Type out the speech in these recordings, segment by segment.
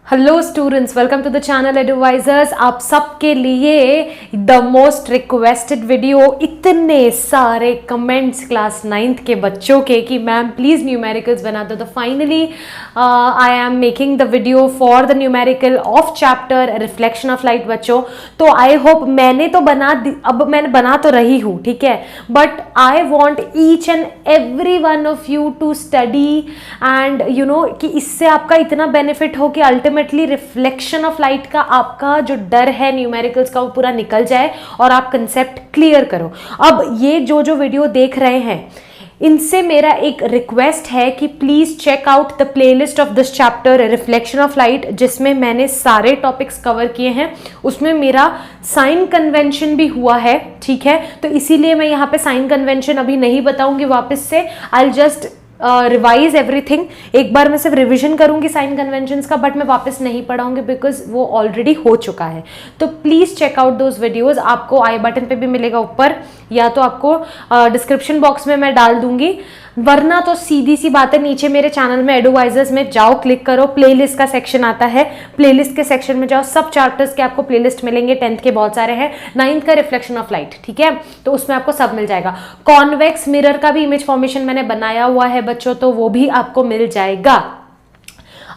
Hello students, welcome to the channel Advisors. आप सबके लिए द मोस्ट रिक्वेस्टेड वीडियो, इतने सारे कमेंट्स क्लास 9th के बच्चों के कि मैम प्लीज़ न्यूमेरिकल्स बना दो। तो finally I am making the video for the numerical of chapter reflection of light बच्चों। तो आई होप मैंने बना तो रही हूँ, ठीक है, but I want each and every one of you to study and you know कि इससे आपका इतना बेनिफिट हो कि अल्टीमेटली रिफ्लेक्शन ऑफ लाइट का आपका जो डर है न्यूमेरिकल्स का वो पूरा निकल जाए और आप कंसेप्ट क्लियर करो। अब ये जो वीडियो देख रहे हैं इनसे मेरा एक रिक्वेस्ट है कि please check out the playlist of this chapter reflection of light, जिसमें मैंने सारे टॉपिक्स कवर किए हैं। उसमें मेरा साइन कन्वेंशन भी हुआ है, ठीक है, तो इसीलिए मैं यहाँ पे साइन कन्वेंशन अभी नहीं बताऊंगी वापस से। I just revise everything. एक बार मैं सिर्फ रिविजन करूंगी साइन कन्वेंशंस का, बट मैं वापस नहीं पढ़ाऊंगी बिकॉज वो ऑलरेडी हो चुका है। तो please check out those videos. आपको आई बटन पे भी मिलेगा ऊपर, या तो आपको डिस्क्रिप्शन बॉक्स में मैं डाल दूंगी, वरना तो सीधी सी बात है, नीचे मेरे चैनल में एडवाइजर्स में जाओ, क्लिक करो, प्लेलिस्ट का सेक्शन आता है, प्लेलिस्ट के सेक्शन में जाओ, सब चैप्टर्स के आपको प्लेलिस्ट मिलेंगे। 10th के बहुत सारे हैं, 9th का रिफ्लेक्शन ऑफ लाइट, ठीक है, तो उसमें आपको सब मिल जाएगा। कॉन्वेक्स मिरर का भी इमेज फॉर्मेशन मैंने बनाया हुआ है बच्चों, तो वो भी आपको मिल जाएगा।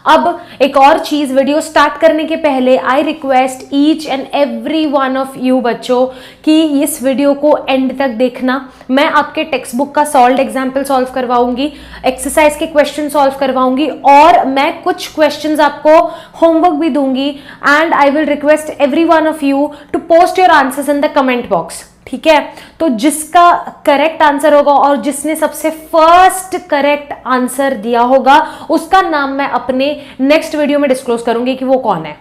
अब एक और चीज, वीडियो स्टार्ट करने के पहले आई request each and every one of you बच्चों कि इस वीडियो को एंड तक देखना। मैं आपके टेक्स्ट बुक का सॉल्व्ड एग्जाम्पल सॉल्व करवाऊंगी, एक्सरसाइज के क्वेश्चन सॉल्व करवाऊंगी, और मैं कुछ क्वेश्चंस आपको होमवर्क भी दूंगी। And I will request every one of you to post your answers in the comment box, ठीक है। तो जिसका करेक्ट आंसर होगा और जिसने सबसे फर्स्ट करेक्ट आंसर दिया होगा उसका नाम मैं अपने नेक्स्ट वीडियो में डिस्क्लोज करूंगी कि वो कौन है,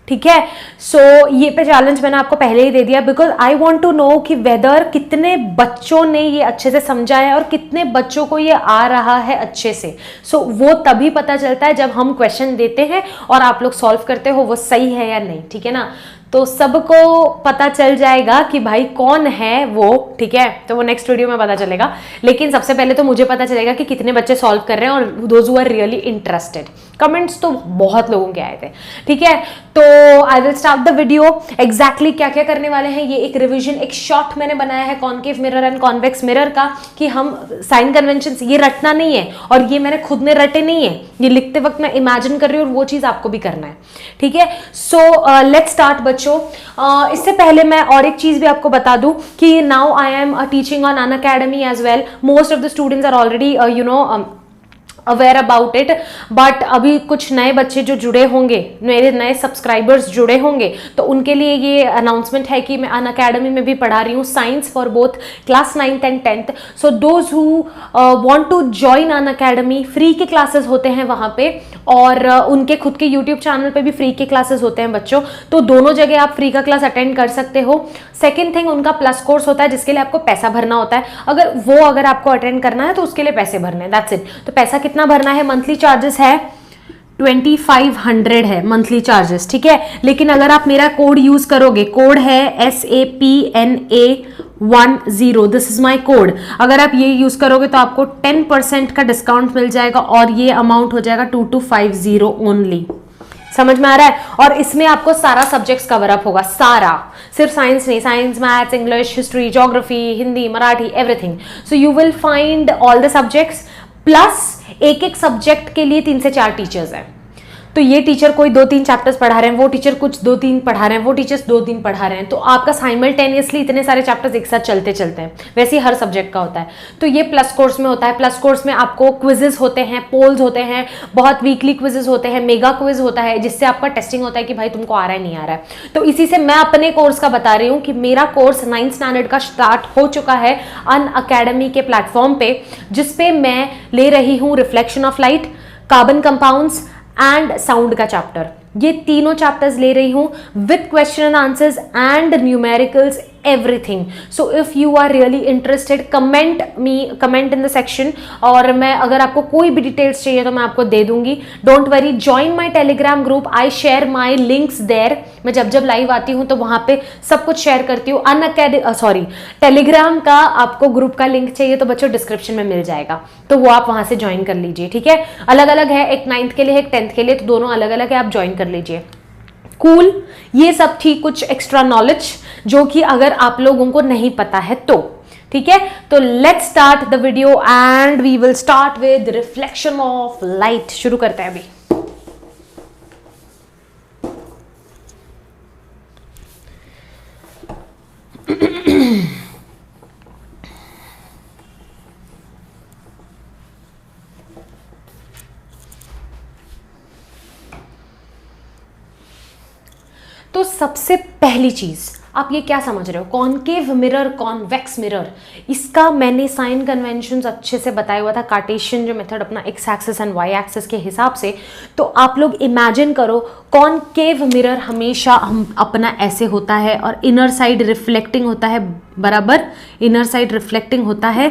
ठीक है। सो ये पे चैलेंज मैंने आपको पहले ही दे दिया because I want to know कि वेदर कितने बच्चों ने ये अच्छे से समझा है और कितने बच्चों को ये आ रहा है अच्छे से। सो वो तभी पता चलता है जब हम क्वेश्चन देते हैं और आप लोग सॉल्व करते हो वो सही है या नहीं, ठीक है ना। तो सबको पता चल जाएगा कि भाई कौन है वो, ठीक है, तो वो नेक्स्ट वीडियो में पता चलेगा। लेकिन सबसे पहले तो मुझे पता चलेगा कि कितने बच्चे सॉल्व कर रहे हैं और those who are really interested. Comments तो बहुत लोगों के आए थे, ठीक है। तो I will start the video. Exactly क्या क्या करने वाले हैं, ये एक रिविजन, एक शॉर्ट मैंने बनाया है concave mirror and convex mirror का, कि हम साइन कन्वेंशन ये रटना नहीं है, और ये मैंने खुद ने रटे नहीं है, ये लिखते वक्त मैं इमेजिन कर रही हूँ और वो चीज आपको भी करना है, ठीक है। सो लेट्स स्टार्ट बच्चों। इससे पहले मैं और एक चीज भी आपको बता दूं कि now I am teaching on Unacademy as well. Most of the students are already aware about it, but अभी कुछ नए बच्चे जो जुड़े होंगे, मेरे नए सब्सक्राइबर्स जुड़े होंगे, तो उनके लिए ये अनाउंसमेंट है कि मैं अनअकैडमी में भी पढ़ा रही हूँ science for both class 9th and 10th। So those who want to join Unacademy, free के क्लासेस होते हैं वहाँ पे, और उनके खुद के यूट्यूब चैनल पे भी फ्री के क्लासेस होते हैं बच्चों, तो दोनों जगह आप फ्री का क्लास अटेंड कर सकते हो। सेकेंड थिंग, उनका प्लस कोर्स होता है जिसके लिए आपको पैसा भरना होता है। अगर आपको अटेंड करना है तो उसके लिए पैसे भरने हैं, दैट्स इट। तो पैसा कितना भरना है, मंथली चार्जेस है 2500 है मंथली चार्जेस, ठीक है। लेकिन अगर आप मेरा कोड यूज करोगे, कोड है SAPNA10, this is my code, अगर आप ये यूज करोगे तो आपको 10% का डिस्काउंट मिल जाएगा और ये अमाउंट हो जाएगा 2250 ओनली। समझ में आ रहा है। और इसमें आपको सारा सब्जेक्ट्स कवर अप होगा, सारा, सिर्फ साइंस नहीं, science, maths, English, history, geography, Hindi, Marathi, everything. So you will find all the subjects, plus एक एक सब्जेक्ट के लिए 3 से 4 टीचर्स हैं। तो ये टीचर कोई 2-3 चैप्टर्स पढ़ा रहे हैं, वो टीचर कुछ 2-3 पढ़ा रहे हैं, वो टीचर्स 2-3 पढ़ा रहे हैं, तो आपका साइमल्टेनियसली इतने सारे चैप्टर्स एक साथ चलते हैं। वैसे ही हर सब्जेक्ट का होता है। तो ये प्लस कोर्स में होता है। प्लस कोर्स में आपको क्विजेस होते हैं, पोल्स होते हैं, बहुत वीकली क्विजेस होते हैं, मेगा क्विज होता है, जिससे आपका टेस्टिंग होता है कि भाई तुमको आ रहा है नहीं आ रहा है। तो इसी से मैं अपने कोर्स का बता रही हूँ कि मेरा कोर्स 9th स्टैंडर्ड का स्टार्ट हो चुका है अनअकैडमी के प्लेटफॉर्म पे, जिसपे मैं ले रही हूँ reflection of light, carbon compounds and sound का चैप्टर। ये तीनों चैप्टर्स ले रही हूं with question and answers and numericals everything. So if you are really interested, comment in the section, और मैं अगर आपको कोई भी डिटेल्स चाहिए तो मैं आपको दे दूंगी. Don't worry, join my Telegram group, I share my links there. मैं जब जब लाइव आती हूँ तो वहां पे सब कुछ शेयर करती हूँ. टेलीग्राम का आपको ग्रुप का लिंक चाहिए तो बच्चों डिस्क्रिप्शन में मिल जाएगा, तो वो आप वहां से ज्वाइन कर लीजिए. ठीक है, अलग अलग है, एक 9th के लिए एक 10th के लिए, तो दोनों अलग अलग है, आप ज्वाइन कर लीजिए. कूल. ये सब थी कुछ एक्स्ट्रा नॉलेज जो कि अगर आप लोगों को नहीं पता है तो. ठीक है, तो let's start the video and we will start with reflection of light. शुरू करते हैं अभी. तो सबसे पहली चीज आप ये क्या समझ रहे हो, कॉनकेव मिरर, कॉन्वेक्स मिरर, इसका मैंने साइन कन्वेंशंस अच्छे से बताया हुआ था, कार्टेशियन जो मेथड अपना X axis and Y axis के हिसाब से. तो आप लोग इमेजिन करो कॉनकेव मिरर हमेशा हम अपना ऐसे होता है और इनर साइड रिफ्लेक्टिंग होता है, बराबर इनर साइड रिफ्लेक्टिंग होता है,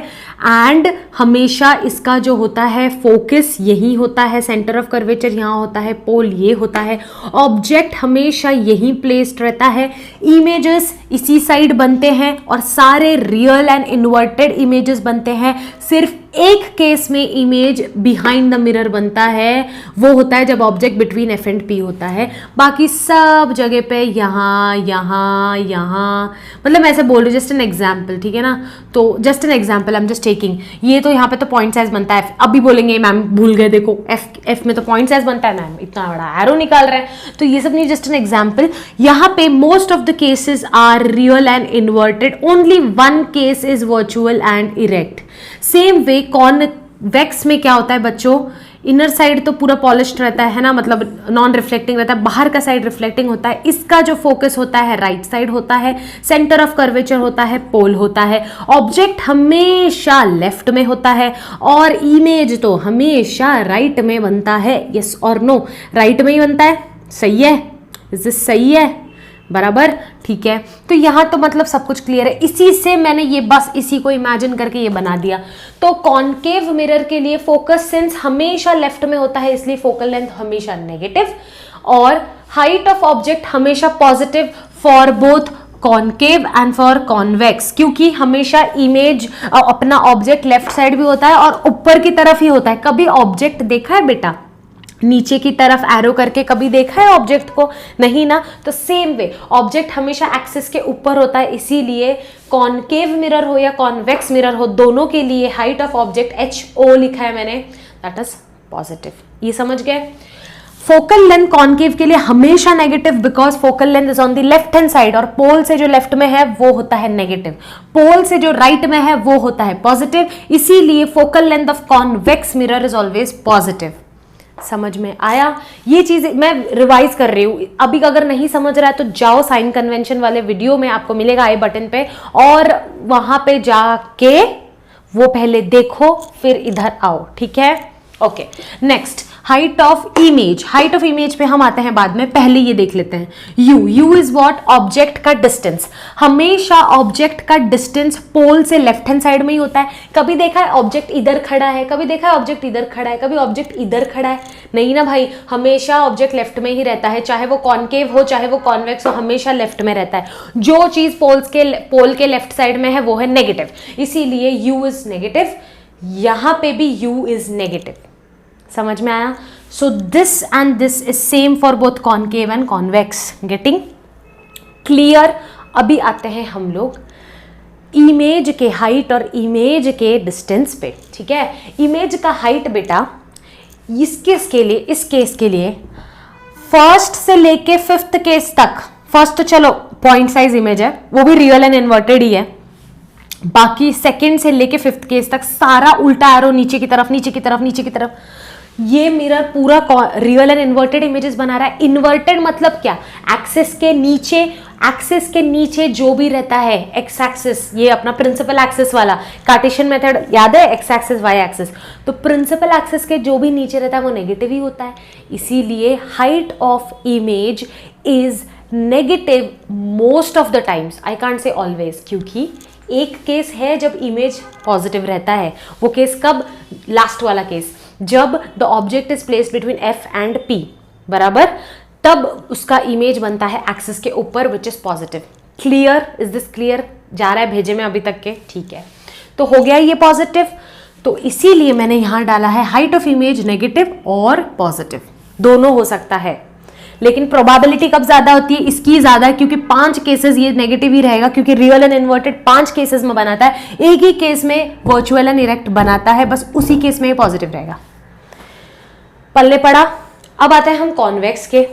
एंड हमेशा इसका जो होता है फोकस यही होता है, सेंटर ऑफ कर्वेचर यहाँ होता है, पोल ये होता है, ऑब्जेक्ट हमेशा यही प्लेस्ड रहता है, इमेजेस इसी साइड बनते हैं और सारे रियल एंड इन्वर्टेड इमेजेस बनते हैं. सिर्फ एक केस में इमेज बिहाइंड द मिरर बनता है, वो होता है जब object between F and P होता है. बाकी सब जगह पे यहाँ यहाँ यहाँ, मतलब मैं ऐसे बोल रही हूँ, जस्ट एन एग्जाम्पल. ठीक है ना, तो just an example I am just taking. ये तो यहाँ पे तो पॉइंट साइज बनता है, अभी बोलेंगे मैम भूल गए, देखो एफ में तो पॉइंट साइज बनता है, मैम इतना बड़ा एरो निकाल रहे हैं. तो ये सब नहीं, जस्ट एन एग्जाम्पल. यहाँ पे most of the cases are real and inverted, only one case is virtual and erect. Same way convex में क्या होता है बच्चों, इनर साइड तो पूरा पॉलिश्ड रहता है ना, मतलब नॉन रिफ्लेक्टिंग रहता है, बाहर का साइड रिफ्लेक्टिंग होता है. इसका जो फोकस होता है राइट साइड होता है, सेंटर ऑफ कर्वेचर होता है, पोल होता है, ऑब्जेक्ट हमेशा लेफ्ट में होता है और इमेज तो हमेशा राइट में बनता है. यस और नो, राइट में ही बनता है. सही है, इज दिस सही है, बराबर. ठीक है, तो यहां तो मतलब सब कुछ क्लियर है. इसी से मैंने ये बस इसी को इमेजिन करके ये बना दिया. तो कॉनकेव मिरर के लिए फोकस सेंस हमेशा लेफ्ट में होता है, इसलिए फोकल लेंथ हमेशा नेगेटिव, और हाइट ऑफ ऑब्जेक्ट हमेशा positive for both concave and for convex, क्योंकि हमेशा इमेज अपना ऑब्जेक्ट लेफ्ट साइड भी होता है और ऊपर की तरफ ही होता है. कभी ऑब्जेक्ट देखा है बेटा नीचे की तरफ एरो करके, कभी देखा है ऑब्जेक्ट को? नहीं ना. तो सेम वे ऑब्जेक्ट हमेशा एक्सिस के ऊपर होता है, इसीलिए कॉनकेव मिरर हो या कॉन्वेक्स मिरर हो, दोनों के लिए हाइट ऑफ ऑब्जेक्ट HO लिखा है मैंने, दैट इज पॉजिटिव. ये समझ गए. फोकल लेंथ कॉनकेव के लिए हमेशा negative, because focal length is on the left hand side, और पोल से जो लेफ्ट में है वो होता है नेगेटिव, पोल से जो राइट में है वो होता है पॉजिटिव, इसीलिए focal length of convex mirror is always positive. समझ में आया? ये चीज मैं रिवाइज कर रही हूँ. अभी अगर नहीं समझ रहा है तो जाओ साइन कन्वेंशन वाले वीडियो में, आपको मिलेगा आई बटन पे, और वहां पे जाके वो पहले देखो फिर इधर आओ. ठीक है, okay. Next, height of image. Height of image पे हम आते हैं बाद में, पहले ये देख लेते हैं. यू इज व्हाट, ऑब्जेक्ट का डिस्टेंस. हमेशा ऑब्जेक्ट का डिस्टेंस पोल से लेफ्ट हैंड साइड में ही होता है. कभी देखा है ऑब्जेक्ट इधर खड़ा है, कभी देखा है ऑब्जेक्ट इधर खड़ा है, कभी ऑब्जेक्ट इधर खड़ा है? नहीं ना भाई, हमेशा ऑब्जेक्ट लेफ्ट में ही रहता है, चाहे वो कॉनकेव हो चाहे वो कॉन्वेक्स हो, हमेशा लेफ्ट में रहता है. जो चीज पोल के लेफ्ट साइड में है वो है नेगेटिव, इसीलिए यू इज नेगेटिव. यहां पे भी यू इज नेगेटिव. समझ में आया? So this and this is same for both concave and convex. Getting clear? अभी आते हैं हम लोग इमेज के हाइट और इमेज के डिस्टेंस पे. ठीक है, इमेज का हाइट बेटा इस केस के लिए फर्स्ट से लेके फिफ्थ केस तक. फर्स्ट तो चलो पॉइंट साइज इमेज है, वो भी रियल एंड इन्वर्टेड ही है. बाकी सेकंड से लेके फिफ्थ केस तक सारा उल्टा एरो नीचे की तरफ, नीचे की तरफ, नीचे की तरफ. ये मिरर पूरा रियल एंड इन्वर्टेड इमेजेस बना रहा है. इन्वर्टेड मतलब क्या? एक्सिस के नीचे जो भी रहता है, एक्स एक्सिस, ये अपना प्रिंसिपल एक्सिस वाला कार्टेशियन मेथड याद है, एक्स एक्सिस वाई एक्सिस. तो प्रिंसिपल एक्सिस के जो भी नीचे रहता है वो नेगेटिव ही होता है, इसीलिए height of image is negative most of the times, I can't say always, क्योंकि एक केस है जब इमेज पॉजिटिव रहता है, वो केस कब, लास्ट वाला केस, जब the object is placed between F and P, बराबर, तब उसका इमेज बनता है एक्सिस के ऊपर which is positive. Clear, is this clear? जा रहा है भेजे में अभी तक के? ठीक है, तो हो गया ये पॉजिटिव। तो इसीलिए मैंने यहां डाला है हाइट ऑफ इमेज नेगेटिव और पॉजिटिव, दोनों हो सकता है, लेकिन प्रोबेबिलिटी कब ज्यादा होती है? इसकी ज्यादा, क्योंकि 5 केसेस ये नेगेटिव ही रहेगा, क्योंकि रियल एंड इन्वर्टेड 5 केसेस में बनाता है, एक ही केस में वर्चुअल एंड इरेक्ट बनाता है, बस उसी केस में ये पॉजिटिव रहेगा। पल्ले पड़ा। अब आते हैं हम कॉन्वेक्स के।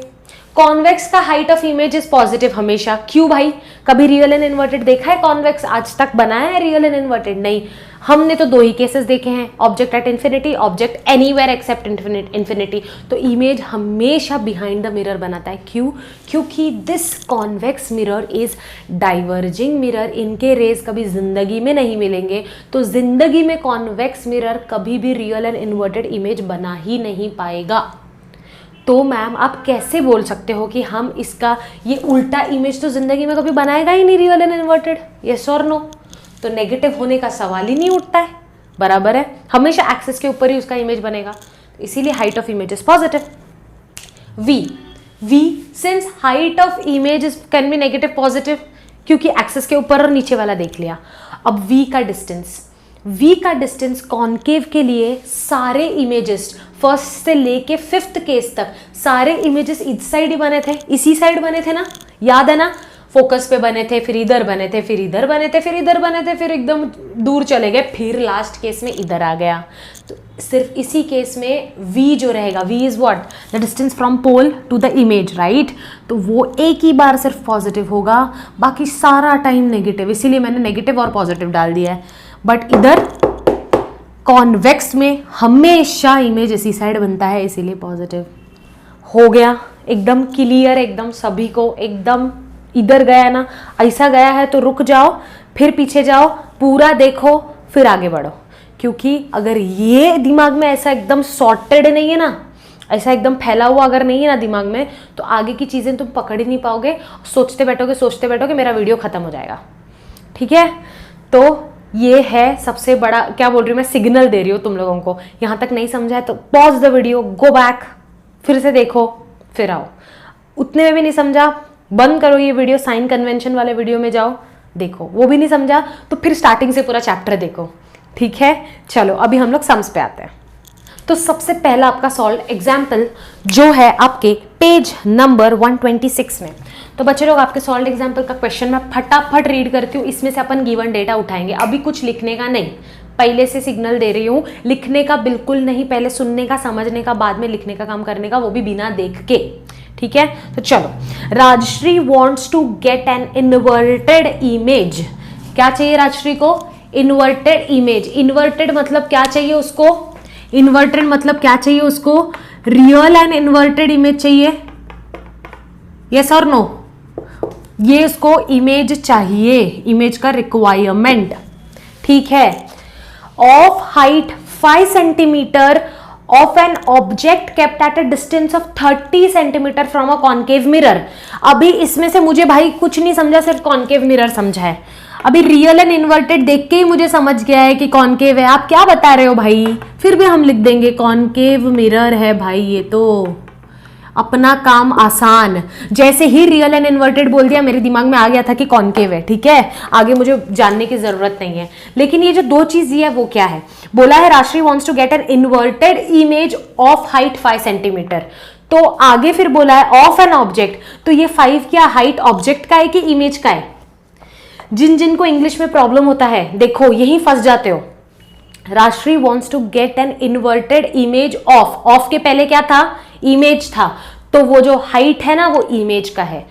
कॉन्वेक्स का height of image is positive हमेशा। क्यों भाई? कभी रियल एंड इन्वर्टेड देखा है कॉन्वेक्स? आज तक बनाया है रियल एंड इन्वर्टेड? नहीं, हमने तो 2 ही केसेस देखे हैं, object at infinity, object anywhere except infinity. तो इमेज हमेशा बिहाइंड द मिरर बनाता है। क्यों? क्योंकि this convex mirror is diverging mirror, इनके रेज कभी जिंदगी में नहीं मिलेंगे, तो जिंदगी में कॉन्वेक्स मिरर कभी भी रियल एंड इन्वर्टेड इमेज बना ही नहीं पाएगा। तो मैम आप कैसे बोल सकते हो कि हम इसका ये उल्टा इमेज तो जिंदगी में कभी बनाएगा ही नहीं रियल एंड इन्वर्टेड? यस और नो? तो नेगेटिव होने का सवाल ही नहीं उठता है, बराबर है, हमेशा एक्सिस के ऊपर ही उसका इमेज बनेगा, तो इसीलिए height of image is positive. We since height of image is can be negative positive, क्योंकि एक्सिस के ऊपर और नीचे वाला देख लिया। अब वी का डिस्टेंस कॉन्केव के लिए सारे इमेजेस फर्स्ट से लेके 5th केस तक सारे इमेजेस इस साइड ही बने थे, इसी साइड बने थे ना, याद है ना? फोकस पे बने थे, फिर इधर बने थे, फिर इधर बने थे, फिर इधर बने थे, फिर एकदम दूर चले गए, फिर लास्ट केस में इधर आ गया। तो सिर्फ इसी केस में v जो रहेगा, v is what? The distance from pole to the image, right? तो वो एक ही बार सिर्फ पॉजिटिव होगा, बाकी सारा टाइम नेगेटिव, इसीलिए मैंने नेगेटिव और पॉजिटिव डाल दिया है। बट इधर कॉन्वेक्स में हमेशा इमेज इसी साइड बनता है, इसीलिए पॉजिटिव। हो गया एकदम क्लियर, एकदम सभी को एकदम। इधर गया ना, ऐसा गया है तो रुक जाओ, फिर पीछे जाओ, पूरा देखो, फिर आगे बढ़ो, क्योंकि अगर ये दिमाग में ऐसा एकदम सॉर्टेड नहीं है ना, ऐसा एकदम फैला हुआ अगर नहीं है ना दिमाग में, तो आगे की चीज़ें तुम पकड़ ही नहीं पाओगे, सोचते बैठोगे मेरा वीडियो खत्म हो जाएगा। ठीक है, तो ये है सबसे बड़ा, क्या बोल रही हूँ मैं, सिग्नल दे रही हूँ तुम लोगों को। यहाँ तक नहीं समझा है तो pause the video, go back, फिर से देखो, फिर आओ। उतने में भी नहीं समझा, बंद करो ये वीडियो, साइन कन्वेंशन वाले वीडियो में जाओ, देखो। वो भी नहीं समझा तो फिर स्टार्टिंग से पूरा चैप्टर देखो। ठीक है, चलो अभी हम लोग सम्स पे आते हैं। तो सबसे पहला आपका सॉल्व एग्जाम्पल जो है आपके पेज नंबर 126 में। तो बच्चे लोग आपके सॉल्व एग्जाम्पल का क्वेश्चन मैं फटाफट रीड करती हूँ, इसमें से अपन गिवन डेटा उठाएंगे। अभी कुछ लिखने का नहीं, पहले से सिग्नल दे रही हूँ, लिखने का बिल्कुल नहीं, पहले सुनने का, समझने का, बाद में लिखने का काम करने का, वो भी बिना देख के। ठीक है, तो चलो। Rajshree wants to get an inverted image. क्या चाहिए राजश्री को? Inverted image. इन्वर्टेड मतलब क्या चाहिए उसको? इन्वर्टेड मतलब क्या चाहिए उसको? रियल एंड इन्वर्टेड इमेज चाहिए, यस और नो? ये उसको इमेज चाहिए, इमेज का रिक्वायरमेंट। ठीक है, of height 5 centimetre of an object kept at a distance of 30 centimetre from a concave mirror। अभी इसमें से मुझे भाई कुछ नहीं समझा, सिर्फ कॉन्केव मिरर समझा है। अभी रियल एंड इन्वर्टेड देख के ही मुझे समझ गया है कि कॉन्केव है। आप क्या बता रहे हो भाई? फिर भी हम लिख देंगे कॉन्केव मिरर है भाई, ये तो अपना काम आसान। जैसे ही रियल एंड इन्वर्टेड बोल दिया, मेरे दिमाग में आ गया था कि कॉन्केव है। ठीक है, आगे मुझे जानने की जरूरत नहीं है। लेकिन ये जो 2 चीज दी है वो क्या है? बोला है Rashi wants to get an inverted image of height 5 centimetre. तो आगे फिर बोला है ऑफ एन ऑब्जेक्ट, तो ये 5 क्या हाइट ऑब्जेक्ट का है कि इमेज का है? जिन जिन को इंग्लिश में प्रॉब्लम होता है, देखो यही फंस जाते हो। Rashi wants to get an inverted image of के पहले क्या था? इमेज था, तो वो जो हाइट है ना वो इमेज का है।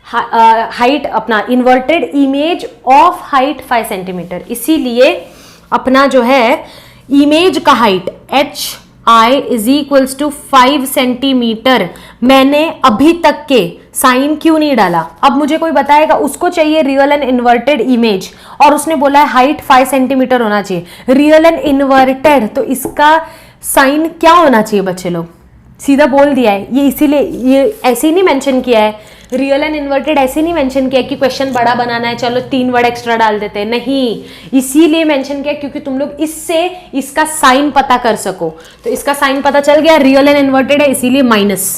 हाइट अपना inverted image of height 5 centimetre, इसीलिए अपना जो है इमेज का height HI is equals to 5 centimetre. मैंने अभी तक के साइन क्यों नहीं डाला? अब मुझे कोई बताएगा उसको चाहिए रियल एंड इन्वर्टेड इमेज, और उसने बोला है हाइट 5 सेंटीमीटर होना चाहिए। रियल एंड इन्वर्टेड, तो इसका साइन क्या होना चाहिए बच्चे लोग? सीधा बोल दिया है ये, इसीलिए ये ऐसे ही नहीं मेंशन किया है। रियल एंड इन्वर्टेड ऐसे नहीं मेंशन किया कि क्वेश्चन बड़ा बनाना है, चलो 3 वर्ड एक्स्ट्रा डाल देते हैं, नहीं, इसीलिए मेंशन किया क्योंकि तुम लोग इससे इसका साइन पता कर सको। तो इसका साइन पता चल गया, रियल एंड इन्वर्टेड है इसीलिए माइनस,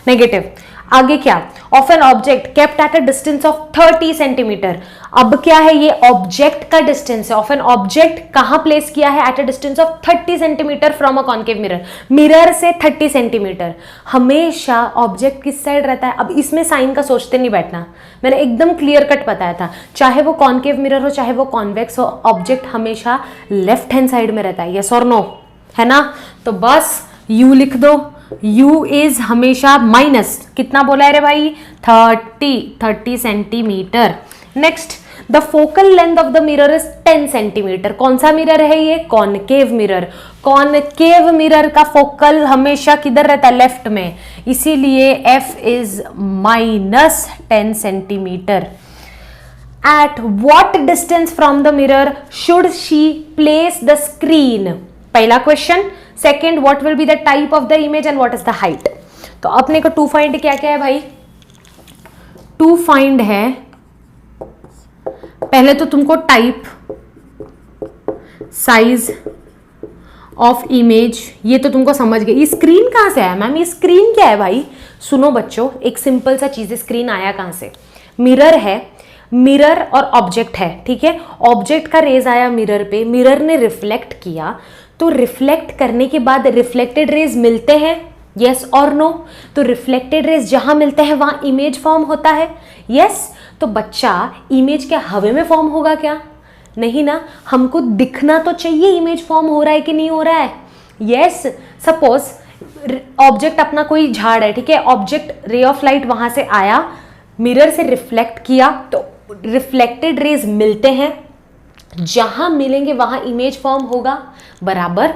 नेगेटिव। आगे क्या, of an object kept at a distance of 30 centimetre. अब क्या है, ये ऑब्जेक्ट का डिस्टेंस है। ऑफ एन ऑब्जेक्ट कहां प्लेस किया है, eight a distance of 30 centimetre from a concave mirror, mirror से 30 सेंटीमीटर। हमेशा ऑब्जेक्ट किस साइड रहता है, अब इसमें साइन का सोचते नहीं बैठना, मैंने एकदम क्लियर कट बताया था, चाहे वो कॉन्केव मिरर हो चाहे वो कॉन्वेक्स हो, ऑब्जेक्ट हमेशा लेफ्ट हैंड साइड में रहता है, यस और नो, है ना। तो बस यू लिख दो, u इज हमेशा माइनस, कितना बोला है रे भाई, 30 centimetre. Next, the focal length of the mirror is 10 centimetre. कौन सा मिरर है ये, कॉनकेव मिरर। कॉनकेव मिरर का फोकल हमेशा किधर रहता है, लेफ्ट में, इसीलिए f is minus 10 centimetre. At what distance from the mirror should she place the screen? पहला question. Second, what will be the type of the image and what is the height. तो अपने को to find क्या क्या है भाई, to find है, पहले तो तुमको टाइप, साइज ऑफ इमेज, ये तो तुमको समझ गए। ये स्क्रीन कहां से आया मैम, ये स्क्रीन क्या है भाई, सुनो बच्चों, एक सिंपल सा चीज है, स्क्रीन आया कहां से, मिरर है, मिरर और ऑब्जेक्ट है, ठीक है। ऑब्जेक्ट का रेज आया मिरर पे, मिरर ने रिफ्लेक्ट किया, तो रिफ्लेक्ट करने के बाद रिफ्लेक्टेड रेज मिलते हैं, यस और नो। तो रिफ्लेक्टेड रेज जहां मिलते हैं वहां इमेज फॉर्म होता है, यस। तो बच्चा, इमेज क्या हवा में फॉर्म होगा क्या, नहीं ना, हमको दिखना तो चाहिए इमेज फॉर्म हो रहा है कि नहीं हो रहा है, यस। सपोज ऑब्जेक्ट अपना कोई झाड़ है, ठीक है, ऑब्जेक्ट रे ऑफ लाइट वहां से आया, मिरर से रिफ्लेक्ट किया, तो रिफ्लेक्टेड रेज मिलते हैं, जहां मिलेंगे वहां इमेज फॉर्म होगा, बराबर।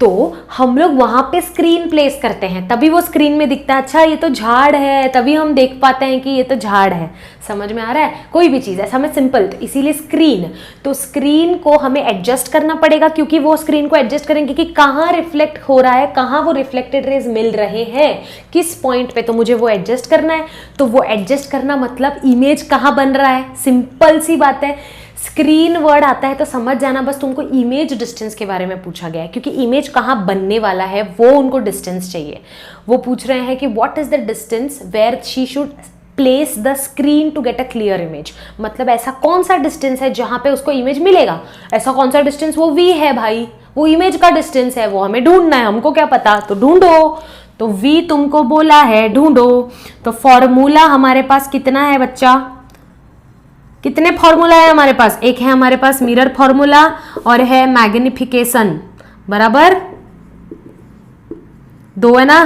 तो हम लोग वहां पे स्क्रीन प्लेस करते हैं, तभी वो स्क्रीन में दिखता है, अच्छा ये तो झाड़ है, तभी हम देख पाते हैं कि ये तो झाड़ है। समझ में आ रहा है, कोई भी चीज़ ऐसा, हमें सिंपल, तो इसीलिए स्क्रीन, तो स्क्रीन को हमें एडजस्ट करना पड़ेगा, क्योंकि वो स्क्रीन को एडजस्ट करेंगे कि कहाँ रिफ्लेक्ट हो रहा है, कहाँ वो रिफ्लेक्टेड रेज मिल रहे हैं, किस पॉइंट पे, तो मुझे वो एडजस्ट करना है। तो वो एडजस्ट करना मतलब इमेज कहाँ बन रहा है, सिंपल सी बात है। स्क्रीन वर्ड आता है तो समझ जाना, बस तुमको इमेज डिस्टेंस के बारे में पूछा गया है, क्योंकि इमेज कहाँ बनने वाला है वो उनको डिस्टेंस चाहिए। वो पूछ रहे हैं कि what is the distance where she should place the screen to get a clear image, मतलब ऐसा कौन सा डिस्टेंस है जहां पे उसको इमेज मिलेगा, ऐसा कौन सा डिस्टेंस, वो v है भाई, वो इमेज का डिस्टेंस है, वो हमें ढूंढना है, हमको क्या पता, तो ढूंढो। तो v तुमको बोला है ढूंढो, तो फॉर्मूला हमारे पास कितना है बच्चा, कितने फॉर्मूला है हमारे पास, एक है हमारे पास मिरर फॉर्मूला और है मैग्निफिकेशन, बराबर, दो है ना।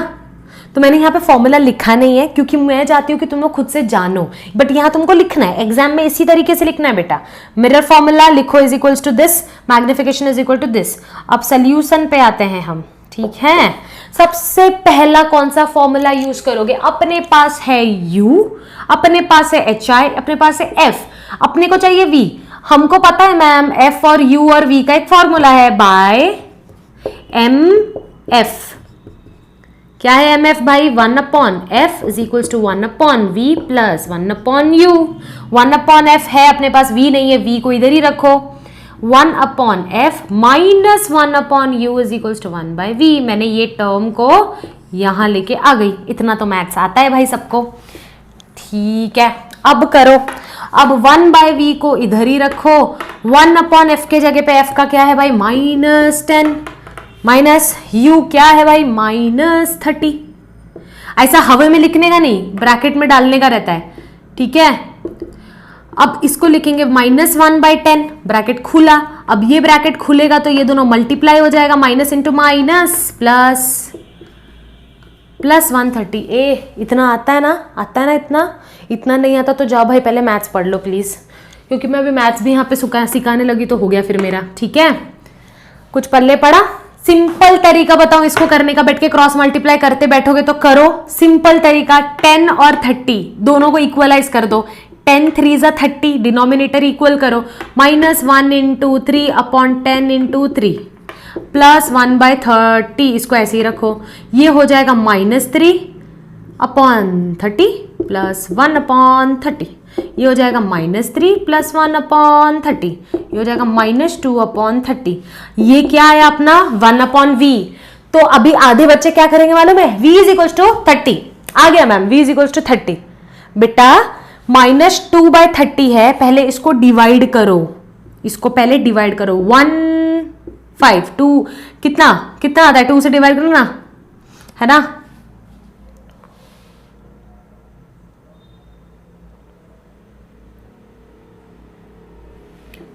तो मैंने यहाँ पे फॉर्मूला लिखा नहीं है क्योंकि मैं चाहती हूँ कि तुम लोग खुद से जानो, बट यहाँ तुमको लिखना है, एग्जाम में इसी तरीके से लिखना है बेटा। मिरर फॉर्मूला लिखो is equals to this, magnification is equal to this. अब सोल्यूशन पे आते हैं हम, ठीक है। सबसे पहला कौन सा फॉर्मूला यूज करोगे, अपने पास है u, अपने पास है hi, अपने पास है f, अपने को चाहिए v, हमको पता है मैम f और u और v का एक फॉर्मूला है, बाय mf। क्या है mf भाई, 1 upon f is equals to 1 upon v plus 1 upon u। 1 upon f है अपने पास, v नहीं है, v को इधर ही रखो, 1 upon f minus 1 upon u is equals to 1 by v। मैंने ये टर्म को यहां लेके आ गई, इतना तो मैथ्स आता है भाई सबको, ठीक है। अब करो, अब 1 बाय v को इधर ही रखो, 1 अपॉन f के जगह पे f का क्या है भाई, -10, माइनस u क्या है भाई, -30। ऐसा हवा में लिखने का नहीं, ब्रैकेट में डालने का रहता है, ठीक है। अब इसको लिखेंगे -1 बाय 10, ब्रैकेट खुला, अब ये ब्रैकेट खुलेगा तो ये दोनों मल्टीप्लाई हो जाएगा, माइनस इंटू माइनस प्लस 130। इतना आता है ना, आता है ना, इतना नहीं आता तो जाओ भाई पहले मैथ्स पढ़ लो प्लीज, क्योंकि मैं अभी मैथ्स भी यहाँ पे सिखाने लगी तो हो गया फिर मेरा, ठीक है। कुछ पल्ले पड़ा, सिंपल तरीका बताऊं इसको करने का, बैठ के क्रॉस मल्टीप्लाई करते बैठोगे तो करो, सिंपल तरीका, 10 और 30 दोनों को इक्वलाइज कर दो, 10 3 जा 30, डिनोमिनेटर इक्वल करो, -1 into 3 upon 10 into 3 plus 1 by 30, इसको ऐसे ही रखो, ये हो जाएगा -3 अपॉन 30 प्लस 1/30, ये हो जाएगा -3 प्लस 1/30, ये हो जाएगा -2/30। ये क्या है अपना 1/v। तो अभी आधे बच्चे क्या करेंगे मालूम है, v = 30 आ गया मैम, v = 30। बेटा -2/30 है, पहले इसको डिवाइड करो, इसको पहले डिवाइड करो। 1 5 2 कितना कितना आता है, 2 से डिवाइड करो ना, है ना।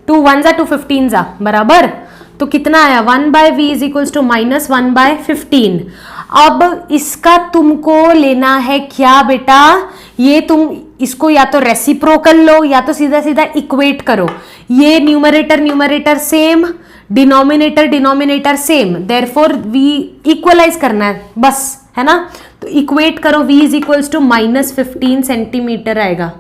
2 1 2 15 बराबर। तो कितना आया 1/v = -1/15। अब इसका तुमको लेना है क्या बेटा, ये तुम इसको या तो रेसिप्रोकल लो या तो सीधा सीधा इक्वेट करो। ये numerator numerator same, denominator denominator same, therefore v equalise करना है बस, है ना। तो इक्वेट करो, v = -15 सेंटीमीटर आएगा।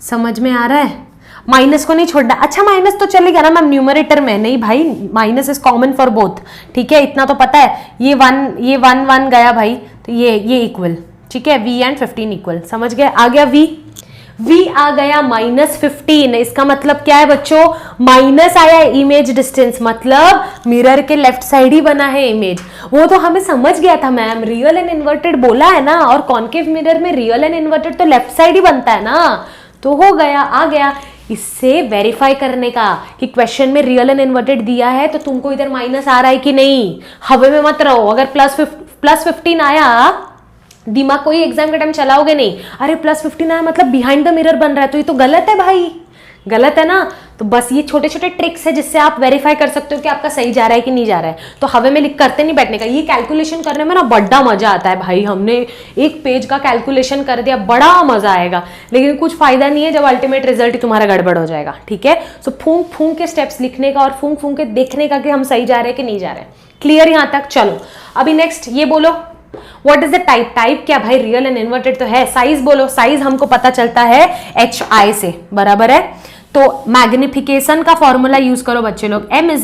समझ में आ रहा है, माइनस को नहीं छोड़ना। अच्छा माइनस तो चलेगा ना मैम न्यूमरेटर में, नहीं भाई minus is common for both, ठीक है, इतना तो पता है। ये 1 गया भाई, तो ये इक्वल, ठीक है, v एंड 15 इक्वल, समझ गए। आ गया v आ गया -15। इसका मतलब क्या है बच्चों, माइनस आया इमेज डिस्टेंस, मतलब मिरर के लेफ्ट साइड ही बना है इमेज। वो तो हमें समझ गया था मैम, रियल एंड इन्वर्टेड बोला है ना, और कॉन्केव मिरर में रियल एंड इन्वर्टेड तो लेफ्ट साइड ही बनता है ना, तो हो गया, आ गया। इससे वेरीफाई करने का कि क्वेश्चन में रियल एंड इन्वर्टेड दिया है तो तुमको इधर माइनस आ रहा है कि नहीं, हवे में मत रहो। अगर +15 आया, दिमाग कोई एग्जाम के टाइम चलाओगे नहीं, अरे +15 आया मतलब बिहाइंड द मिरर बन रहा है, तो ये तो गलत है भाई, गलत है ना। तो बस ये छोटे छोटे ट्रिक्स है जिससे आप वेरीफाई कर सकते हो कि आपका सही जा रहा है कि नहीं जा रहा है। तो हवे में लिख करते नहीं बैठने का, ये कैलकुलेशन करने में ना बड़ा मजा आता है भाई। हमने एक पेज का कैलकुलेशन कर दिया, बड़ा मजा आएगा, लेकिन कुछ फायदा नहीं है जब अल्टीमेट रिजल्ट ही तुम्हारा गड़बड़ हो जाएगा, ठीक है। सो फूंक फूंक के स्टेप्स लिखने का और फूंक फूंक के देखने का कि हम सही जा रहे हैं कि नहीं जा रहे हैं। क्लियर यहाँ तक? चलो अभी नेक्स्ट ये बोलो, what is the type. Type क्या भाई, रियल एंड इन्वर्टेड तो है। साइज बोलो, साइज हमको पता चलता है HI से, बराबर है। तो मैग्निफिकेशन का फॉर्मूला यूज करो बच्चे लोग, m =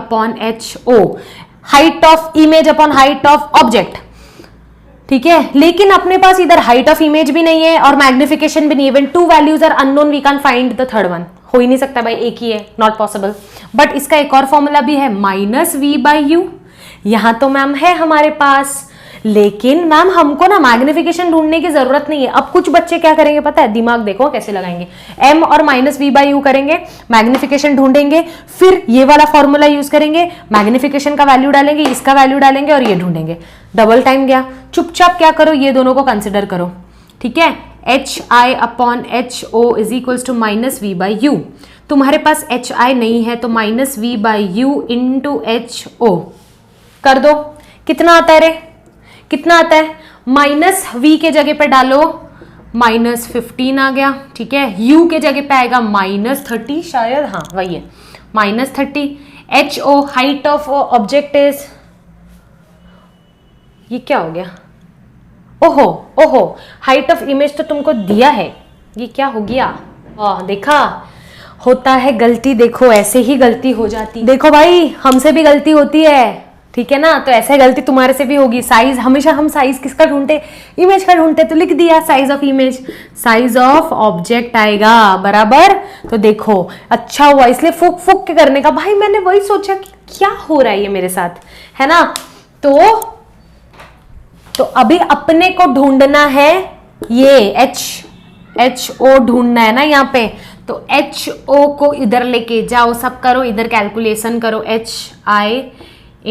HI/HO, height of image upon height of object, ठीक है। लेकिन अपने पास इधर हाइट ऑफ इमेज भी नहीं है और मैग्निफिकेशन भी नहीं है। When 2 values are unknown we can find the third one. हो ही नहीं सकता भाई, एक ही है, नॉट पॉसिबल। बट इसका एक और फॉर्मूला भी है, -v/u। यहां तो मैम है हमारे पास, लेकिन मैम हमको ना मैग्निफिकेशन ढूंढने की जरूरत नहीं है। अब कुछ बच्चे क्या करेंगे पता है, दिमाग देखो कैसे लगाएंगे, m और -v/u करेंगे, मैग्निफिकेशन ढूंढेंगे, फिर ये वाला फॉर्मूला यूज करेंगे, मैग्निफिकेशन का वैल्यू डालेंगे, इसका वैल्यू डालेंगे और ये ढूंढेंगे। डबल टाइम गया। चुपचाप क्या करो, ये दोनों को कंसिडर करो, ठीक है। HI/HO = -v/u। तुम्हारे पास HI नहीं है तो -v/u × HO कर दो। कितना आता है रे, कितना आता है, -v के जगह पे डालो -15 आ गया, ठीक है। u के जगह पे आएगा -30 शायद, हाँ वही है -30। HO height of object is, ये क्या हो गया, ओहो ओहो, हाइट ऑफ इमेज तो तुमको दिया है, ये क्या हो गया। वाह, देखा होता है गलती, देखो ऐसे ही गलती हो जाती। देखो भाई हमसे भी गलती होती है, ठीक है ना, तो ऐसे गलती तुम्हारे से भी होगी। साइज हमेशा हम साइज किसका ढूंढते, इमेज का ढूंढते, तो लिख दिया size of image, size of object आएगा, बराबर। तो देखो अच्छा हुआ, इसलिए फूक फूक के करने का। भाई मैंने वही सोचा कि क्या हो रहा है ये मेरे साथ, है ना। तो अभी अपने को ढूंढना है, ये HO ढूंढना है ना यहाँ पे, तो HO को इधर लेके जाओ, सब करो इधर कैलकुलेशन करो, HI ×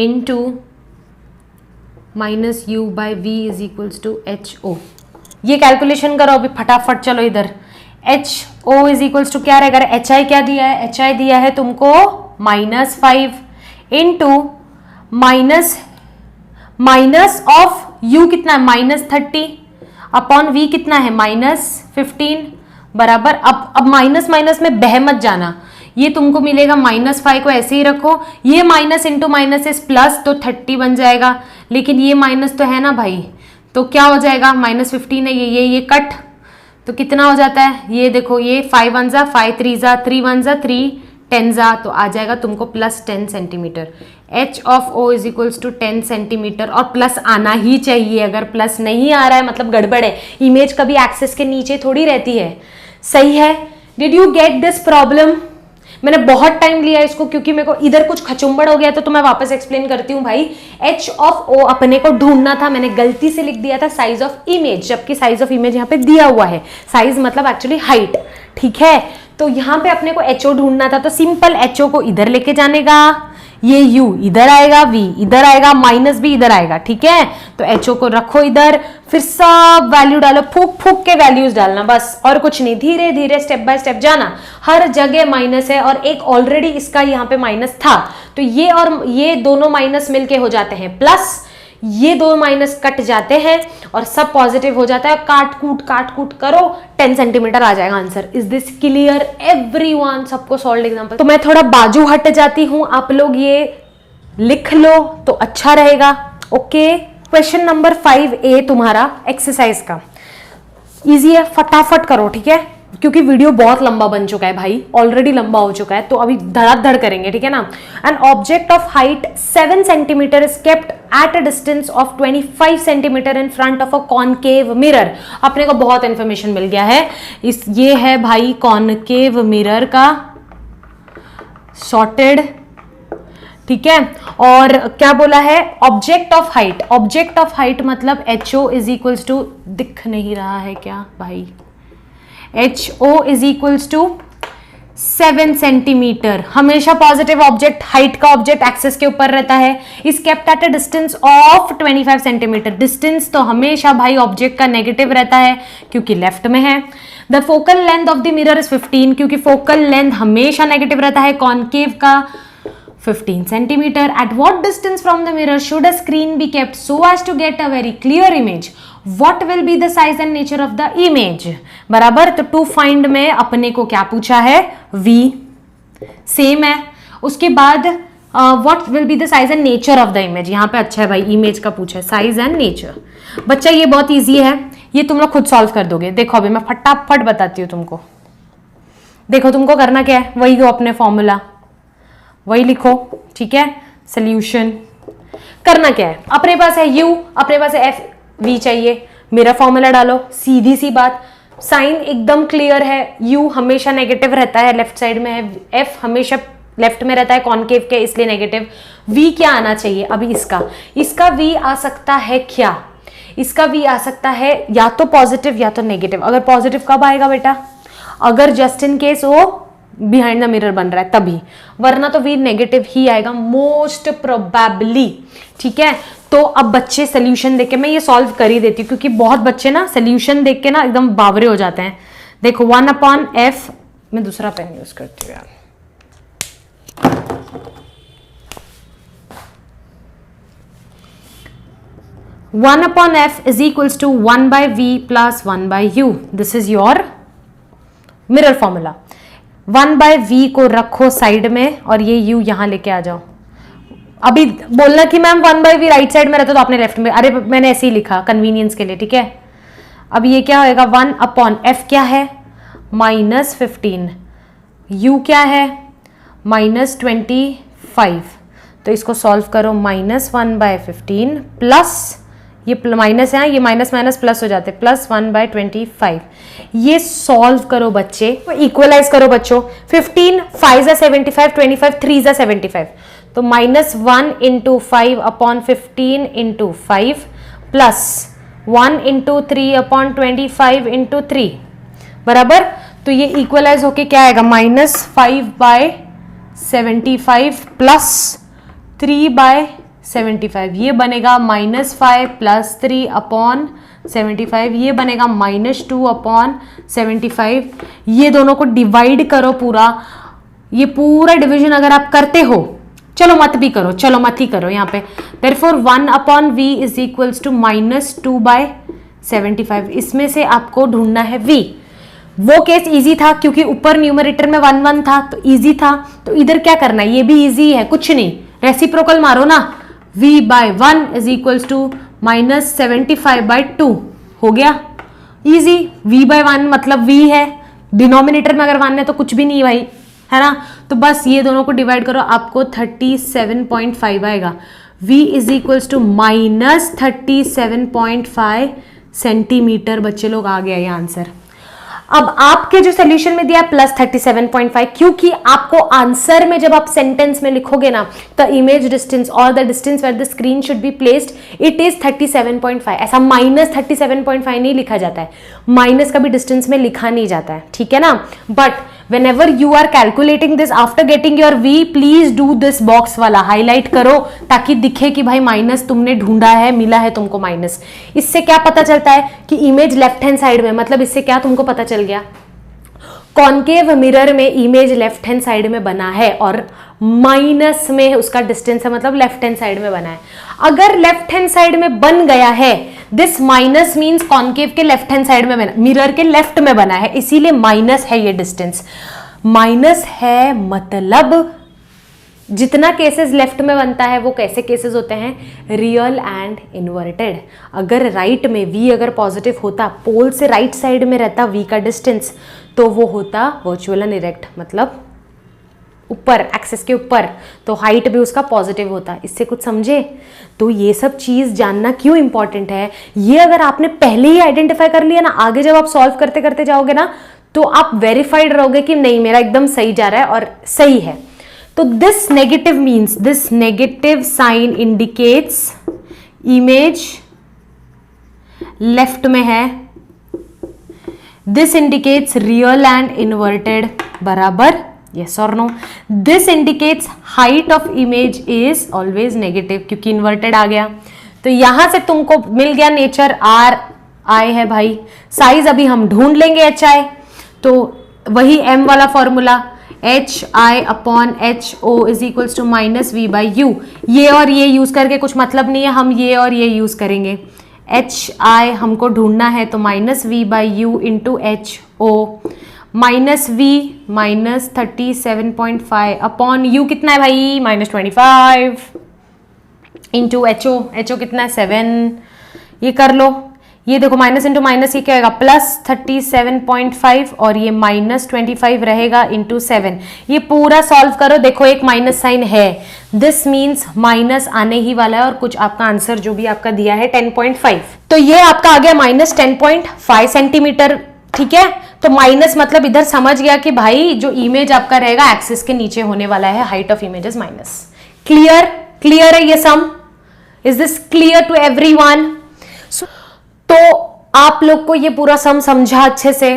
-u/v = HO, ये कैलकुलेशन करो अभी फटाफट। चलो इधर HO = क्या रहेगा, HI क्या दिया है, HI दिया है तुमको -5 × माइनस ऑफ u कितना है -30 अपॉन v कितना है -15, बराबर। अब माइनस माइनस में बह मत जाना, ये तुमको मिलेगा -5 को ऐसे ही रखो, ये माइनस इंटू माइनस इस प्लस, तो 30 बन जाएगा। लेकिन ये माइनस तो है ना भाई, तो क्या हो जाएगा, -15 है, ये कट, तो कितना हो जाता है, ये देखो, ये 5 1 5 3 3 1 3 टेंजा तो आ जाएगा तुमको +10 centimetre. h of o is equals to 10 centimetre, और प्लस आना ही चाहिए, अगर प्लस नहीं आ रहा है मतलब गड़बड़ है। इमेज कभी एक्सेस के नीचे थोड़ी रहती है, सही है। Did you get this problem? मैंने बहुत टाइम लिया इसको क्योंकि मेरे को इधर कुछ खचुंबड़ हो गया, तो मैं वापस एक्सप्लेन करती हूँ भाई। h ऑफ o अपने को ढूंढना था, मैंने गलती से लिख दिया था साइज ऑफ इमेज, जबकि साइज ऑफ इमेज यहाँ पे दिया हुआ है। साइज मतलब एक्चुअली हाइट, ठीक है। तो यहाँ पे अपने को HO ढूंढना था, तो सिंपल HO को इधर लेके जाने का, ये U इधर आएगा, V इधर आएगा, माइनस भी इधर आएगा, ठीक है। तो HO को रखो इधर, फिर सब वैल्यू डालो, फूक फूक के वैल्यूज डालना बस, और कुछ नहीं। धीरे धीरे स्टेप बाय स्टेप जाना, हर जगह माइनस है, और एक ऑलरेडी इसका यहाँ पे माइनस था, तो ये और ये दोनों माइनस मिलके हो जाते हैं प्लस, ये दो माइनस कट जाते हैं और सब पॉजिटिव हो जाता है। काट कूट करो, 10 सेंटीमीटर आ जाएगा answer. Is this clear everyone? सबको सॉल्व एग्जांपल। तो मैं थोड़ा बाजू हट जाती हूं, आप लोग ये लिख लो तो अच्छा रहेगा। ओके, क्वेश्चन नंबर 5A तुम्हारा एक्सरसाइज का इजी है, फटाफट करो, ठीक है, क्योंकि वीडियो बहुत लंबा बन चुका है भाई, ऑलरेडी लंबा हो चुका है, तो अभी धड़ाधड़ करेंगे, ठीक है ना। An object of height 7 centimetre is kept at a distance of 25 centimetre in front of a concave mirror. अपने को बहुत इंफॉर्मेशन मिल गया है। ये है भाई कॉनकेव मिरर का सॉर्टेड, ठीक है। और क्या बोला है? Object of height, object of height मतलब HO इज इक्वल्स टू, दिख नहीं रहा है क्या भाई, HO is equals to 7 centimetre. हमेशा पॉजिटिव ऑब्जेक्ट, हाइट का ऑब्जेक्ट एक्सेस के ऊपर रहता है। Is kept at a distance of 25 centimetre. Distance तो हमेशा भाई ऑब्जेक्ट का नेगेटिव रहता है क्योंकि लेफ्ट में है। The focal length of the mirror is 15, क्योंकि फोकल लेंथ हमेशा नेगेटिव रहता है कॉनकेव का, 15 centimetre. At what distance from the mirror should a screen be kept so as to get a very clear image? What will be the size and nature of the image? बराबर। तो to find में अपने को क्या पूछा है? V same है। उसके बाद what will be the size and nature of the image? यहाँ पे अच्छा है भाई, इमेज का पूछा है, साइज एंड नेचर। बच्चा ये बहुत इजी है, ये तुम लोग खुद सॉल्व कर दोगे। देखो अभी मैं फटाफट बताती हूँ तुमको। देखो तुमको करना क्या है, वही दो अपने फॉर्मूला, वही लिखो, ठीक है। सोल्यूशन करना क्या है, अपने पास है U, अपने पास है F, V चाहिए, मेरा फॉर्मूला डालो, सीधी सी बात। साइन एकदम क्लियर है, U हमेशा नेगेटिव रहता है, लेफ्ट साइड में है, F हमेशा लेफ्ट में रहता है कॉनकेव के, इसलिए नेगेटिव। V क्या आना चाहिए? अभी इसका V आ सकता है क्या? इसका V आ सकता है या तो पॉजिटिव या तो नेगेटिव। अगर पॉजिटिव कब आएगा बेटा? अगर जस्ट इन केस वो बिहाइंड द मिरर बन रहा है तभी, वरना तो V नेगेटिव ही आएगा मोस्ट प्रोबेबली, ठीक है। तो अब बच्चे सोल्यूशन देख के, मैं ये सॉल्व कर ही देती हूँ क्योंकि बहुत बच्चे ना सोल्यूशन देख के ना एकदम बावरे हो जाते हैं। देखो 1/f, मैं दूसरा पेन यूज करती हूँ यार। One upon F is equals to 1/v plus 1/u। This is your mirror formula. 1/v को रखो साइड में और ये u यहां लेके आ जाओ। अभी बोलना कि मैम 1/v राइट साइड में रहता तो आपने लेफ्ट में, अरे मैंने ऐसे ही लिखा कन्वीनियंस के लिए, ठीक है। अब ये क्या होएगा? 1/f क्या है? -15, u क्या है? -25। तो इसको सॉल्व करो, -1/15 प्लस ये माइनस है, ये माइनस माइनस प्लस हो जाते, प्लस 1/25। ये सॉल्व करो बच्चे, इक्वलाइज करो बच्चों। 15 5 75, 25 3 75, तो -1 × 5 अपॉन 15 × 5 प्लस 1 × 3 अपॉन 25 × 3 बराबर। तो ये इक्वलाइज होके क्या आएगा? -5/75 प्लस 3/75, ये बनेगा -5 प्लस 3 अपॉन 75, ये बनेगा -2 अपॉन 75। ये दोनों को डिवाइड करो पूरा, ये पूरा डिवीजन अगर आप करते हो, चलो मत भी करो, चलो मत ही करो यहाँ पे। Therefore 1/v is equals to -2/75। इसमें से आपको ढूंढना है v। वो केस इजी था क्योंकि ऊपर न्यूमरेटर में 1 1 था तो इजी था, तो इधर क्या करना है? ये भी इजी है, कुछ नहीं, रेसिप्रोकल मारो ना। v/1 इज इक्वल्स टू -75/2 हो गया, इजी। v/1 मतलब v है, डिनोमिनेटर में अगर 1 है तो कुछ भी नहीं भाई, है ना। तो बस ये दोनों को डिवाइड करो, आपको 37.5 आएगा। v is equals to minus 37.5 centimetre. बच्चे लोग आ गया ये आंसर। अब आपके जो सोल्यूशन में दिया प्लस 37.5, क्योंकि आपको आंसर में जब आप सेंटेंस में लिखोगे ना, द इमेज डिस्टेंस और the distance where the screen should be placed it is 37.5। ऐसा माइनस 37.5 नहीं लिखा जाता है, माइनस का भी डिस्टेंस में लिखा नहीं जाता है, ठीक है ना। But whenever you are calculating this after getting your v, please do this box वाला हाईलाइट करो ताकि दिखे कि भाई माइनस तुमने ढूंढा है, मिला है तुमको माइनस। इससे क्या पता चलता है कि इमेज लेफ्ट हैंड साइड में, मतलब इससे क्या तुमको पता चल गया, कॉन्केव मिरर में इमेज लेफ्ट हैंड साइड में बना है और माइनस में उसका डिस्टेंस है, मतलब लेफ्ट हैंड साइड में बना है। अगर लेफ्ट हैंड साइड में बन गया है, दिस माइनस मींस कॉन्केव के लेफ्ट हैंड साइड में बना, मिरर के लेफ्ट में बना है, इसीलिए माइनस है ये डिस्टेंस। माइनस है मतलब जितना केसेस लेफ्ट में बनता है वो कैसे केसेस होते हैं, रियल एंड इन्वर्टेड। अगर राइट में v अगर पॉजिटिव होता, पोल से राइट साइड में रहता v का डिस्टेंस, तो वो होता वर्चुअल एंड इरेक्ट, मतलब ऊपर एक्सिस के ऊपर, तो हाइट भी उसका पॉजिटिव होता। इससे कुछ समझे? तो ये सब चीज जानना क्यों इंपॉर्टेंट है, ये अगर आपने पहले ही आइडेंटिफाई कर लिया ना, आगे जब आप सॉल्व करते करते जाओगे ना, तो आप वेरीफाइड रहोगे कि नहीं मेरा एकदम सही जा रहा है और सही है। तो this negative means, this negative sign indicates image left में है, this indicates real and inverted, बराबर, yes or no? This indicates height of image is always negative, क्योंकि inverted आ गया। तो यहां से तुमको मिल गया नेचर r i है भाई, साइज अभी हम ढूंढ लेंगे h i, तो वही m वाला formula h i upon h o is equals to minus v by u। ये और ये यूज करके कुछ मतलब नहीं है, हम ये और ये यूज करेंगे। h i हमको ढूंढना है, तो minus v by U into H O, minus v minus 37.5 upon u कितना है भाई, माइनस 25 इंटू एच ओ कितना है 7। ये कर लो, ये देखो माइनस इंटू माइनस ये क्या होगा, प्लस 37.5 और ये माइनस 25 रहेगा इंटू 7। ये पूरा सॉल्व करो, देखो एक माइनस साइन है, दिस मीन्स माइनस आने ही वाला है और कुछ आपका आंसर जो भी आपका दिया है 10.5, तो ये आपका आ गया माइनस 10.5 सेंटीमीटर, ठीक है। तो माइनस मतलब इधर समझ गया कि भाई जो इमेज आपका रहेगा एक्सिस के नीचे होने वाला है, height of images minus. Clear? Clear है ये sum? Is this clear to everyone? तो आप लोग को ये पूरा सम समझा अच्छे से?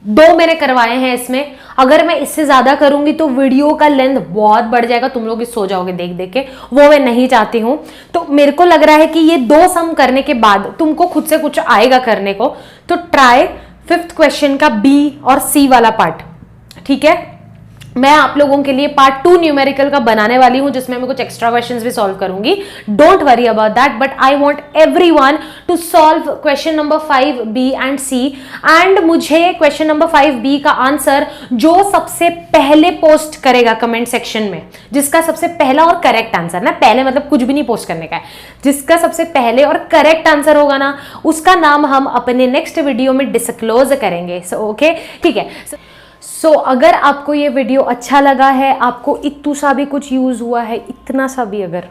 2 मैंने करवाए हैं इसमें, अगर मैं इससे ज्यादा करूंगी तो वीडियो का लेंथ बहुत बढ़ जाएगा, तुम लोग सो जाओगे देख देख के, वो मैं नहीं चाहती हूं। तो मेरे को लग रहा है कि ये 2 सम करने के बाद तुमको खुद से कुछ आएगा करने को, तो ट्राई 5th क्वेश्चन का बी और सी वाला पार्ट, ठीक है। मैं आप लोगों के लिए पार्ट 2 न्यूमेरिकल का बनाने वाली हूं, जिसमें मैं कुछ एक्स्ट्रा क्वेश्चंस भी सॉल्व करूंगी, don't worry about that, but I want everyone to solve question number 5 B and C. And मुझे क्वेश्चन नंबर 5 बी का आंसर जो सबसे पहले पोस्ट करेगा कमेंट सेक्शन में, जिसका सबसे पहला और करेक्ट आंसर, ना पहले मतलब कुछ भी नहीं पोस्ट करने का है, जिसका सबसे पहले और करेक्ट आंसर होगा ना, उसका नाम हम अपने नेक्स्ट वीडियो में डिस्क्लोज करेंगे। सो ओके, ठीक है। सो अगर आपको ये वीडियो अच्छा लगा है, आपको इतू सा भी कुछ यूज हुआ है, इतना सा भी अगर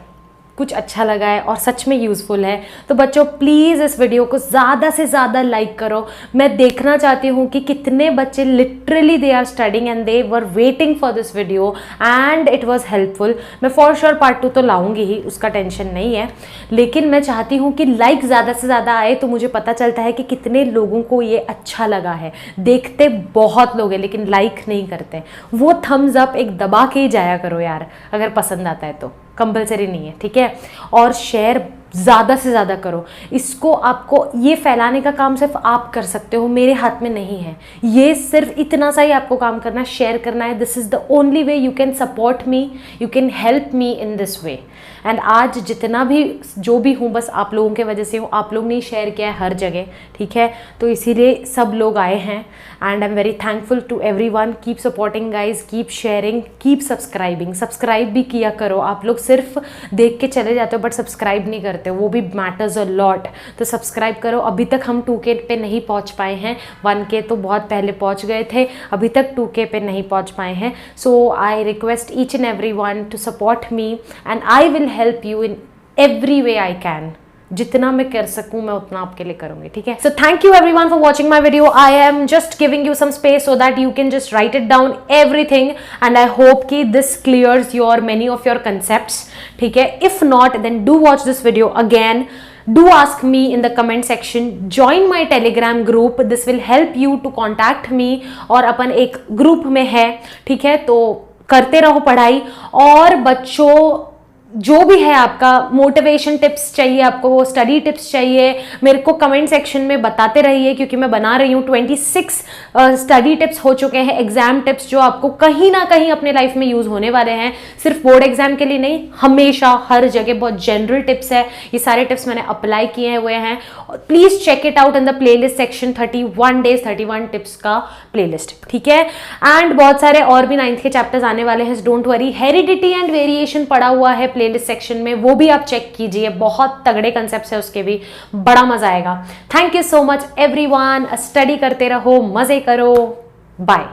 कुछ अच्छा लगा है और सच में यूजफुल है, तो बच्चों प्लीज इस वीडियो को ज्यादा से ज्यादा लाइक करो। मैं देखना चाहती हूँ कि कितने बच्चे literally they are studying and they were waiting for this video and it was helpful. मैं फॉर श्योर पार्ट 2 तो लाऊंगी ही, उसका टेंशन नहीं है, लेकिन मैं चाहती हूँ कि लाइक ज़्यादा से ज़्यादा आए, तो मुझे पता चलता है कि कितने लोगों को ये अच्छा लगा है। देखते बहुत लोग हैं लेकिन लाइक नहीं करते, वो थम्स अप एक दबा के ही जाया करो यार, अगर पसंद आता है तो, कंपलसरी नहीं है, ठीक है। और शेयर ज़्यादा से ज़्यादा करो इसको, आपको ये फैलाने का काम सिर्फ आप कर सकते हो, मेरे हाथ में नहीं है, ये सिर्फ इतना सा ही आपको काम करना है, शेयर करना है। This is the only way you can support me, you can help me in this way. And आज जितना भी जो भी हूँ बस आप लोगों के वजह से हूँ, आप लोग ने शेयर किया है हर जगह, ठीक है, तो इसीलिए सब लोग आए हैं। And I am very thankful to everyone. Keep supporting guys, keep sharing, keep subscribing. Subscribe भी किया करो, आप लोग सिर्फ देख के चले जाते हो बट सब्सक्राइब नहीं करते करते हो, वो भी मैटर्स अ लॉट। तो सब्सक्राइब करो। अभी तक हम 2K पे नहीं पहुंच पाए हैं, 1K तो बहुत पहले पहुंच गए थे, अभी तक 2K पे नहीं पहुंच पाए हैं। So I request each and every one to support me and I will help you in every way I can. जितना मैं कर सकूं मैं उतना आपके लिए करूंगी, ठीक है। So thank you everyone for watching my video. I am just giving you some space so that you can just write it down everything and I hope कि this clears your many of your concepts, ठीक है। If not then do watch this video again, do ask me in the comment section, join my telegram group, this will help you to contact me। और अपन एक group में है, ठीक है। तो करते रहो पढ़ाई। और बच्चों जो भी है आपका मोटिवेशन टिप्स चाहिए, आपको स्टडी टिप्स चाहिए, मेरे को कमेंट सेक्शन में बताते रहिए, क्योंकि मैं बना रही हूँ 26 स्टडी टिप्स हो चुके हैं, एग्जाम टिप्स जो आपको कहीं ना कहीं अपने लाइफ में यूज होने वाले हैं। सिर्फ बोर्ड एग्जाम के लिए नहीं, हमेशा हर जगह बहुत जनरल टिप्स है। ये सारे टिप्स मैंने अप्लाई किए हुए हैं। Please check it out in the playlist section, 31 days 31 tips का प्लेलिस्ट, ठीक है। एंड बहुत सारे और भी 9th के चैप्टर्स आने वाले हैं, don't worry. Heredity and variation पड़ा हुआ है प्लेलिस्ट सेक्शन में, वो भी आप चेक कीजिए, बहुत तगड़े कंसेप्ट्स है उसके भी, बड़ा मजा आएगा। Thank you so much everyone, study करते रहो, मजे करो, बाय।